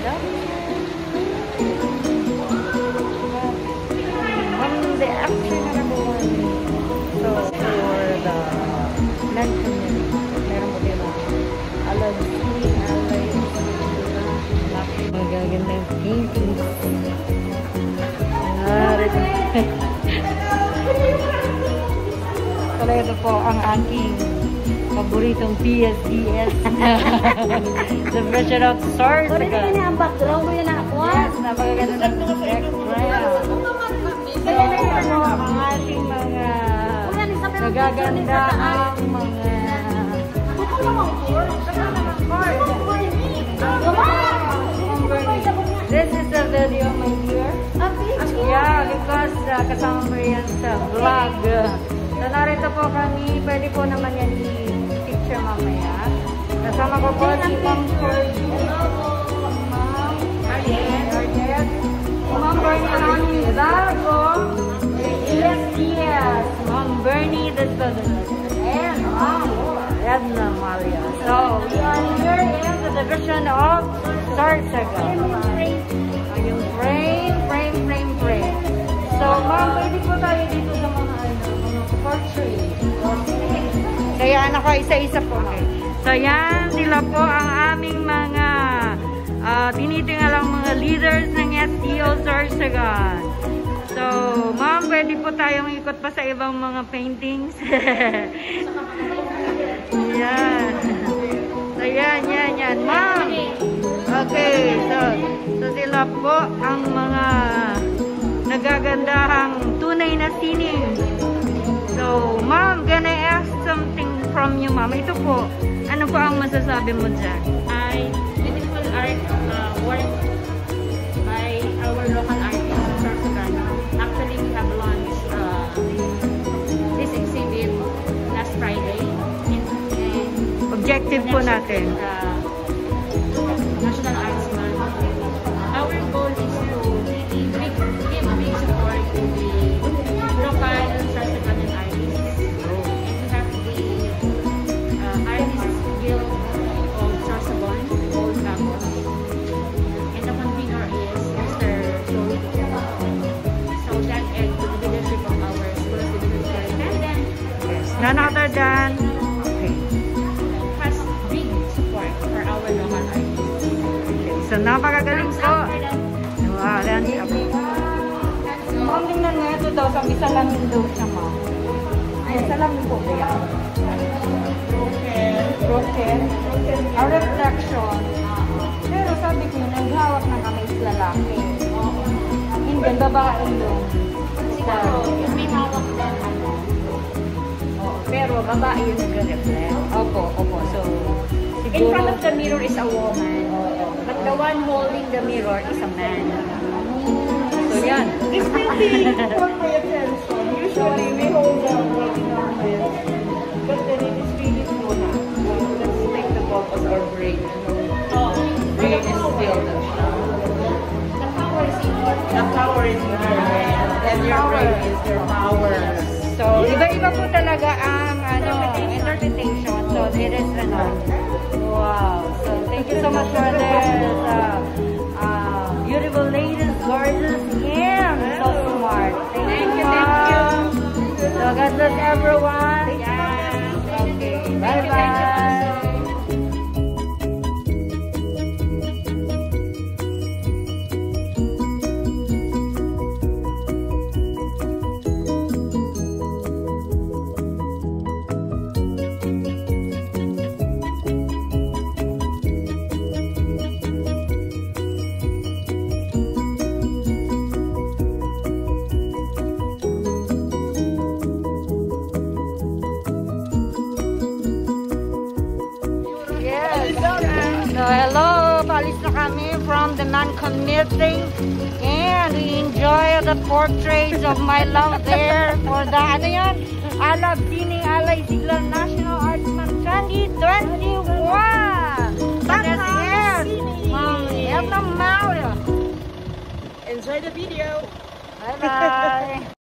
ganda. The action na nabuwan. So, for the men community, meron po din alay, magagandang paintings. Kaya ito po ang aking paboritong PSDS. The version of Sorsogon. Pwede na ang background mo yun ako. Yes, napagaganda ng background. So, ang ating mga nagaganda ang mga This is the video, my dear. Yeah, because kasama mo yan sa vlog. So, narito po kami. Pwede po naman yan i-picture mamaya. Kasama ko po si Ma'am Fergie. Ma'am Arjet. Ma'am Bernie namin Hidalgo. Yes. Ma'am Bernie and Ma'am Edna Maria. So, we are here in the division of Sorsogon. Yung frame. So, ma'am, pwede po tayo dito sa mga portrait. Kaya anak ko, isa-isa po. So, yan, sila po ang aming mga tinitingalang mga leaders ng STO Sorsogon. So, ma'am, pwede po tayong ikot pa sa ibang mga paintings. Yan. So, yan. Ma'am! Okay, so sila po ang mga nagagandahang tunay na sining. So, ma'am, gonna ask something from you, ma'am. Ito po, ano po ang masasabi mo dyan? Ay, beautiful art work by our local artist in Sorsogon. Actually, we have launched this exhibit last Friday. Objective po natin. National Arts Month. Our goal is to really give big support to the local Sorsogon artists. And we have the Artists Guild of Sorsogon, Old Campus. And the convener is Mr. Joey. So that adds to the leadership of our school division superintendent. Yes. None other than so, napakagaling po. Wow, yan. Ma'am, tingnan nga ito daw. Sa isa lang yung daw siya, ma'am. Isa lang po ba yan? Broken. A reflection. Pero sabi ko, naghawak ng kamay sa lalaki. Hindi, babae yung siguro, yung may hawak na pero babae yung nag-reflect. Opo. So, siguro, in front of the mirror is a woman. But the one holding the mirror is a man. So, yan. This painting caught my attention. Usually, we hold the work in our hands. But then it is really true na. Let's take the focus or brain. Brain is still the power is in your the power is in your hand. And your brain is your power. So, iba-iba po talaga ang interpretation. So, it is wow. So, thank you so much for this beautiful ladies, gorgeous, and so smart. Thank you. So, God bless everyone. Okay, bye-bye. So, hello, paalis na kami from the non-committing and we enjoy the portraits of my love there for the, Alab Sining Alay Sigla National Arts Month 2021! That's it! Ma'am Edna Maria! Enjoy the video. Bye-bye!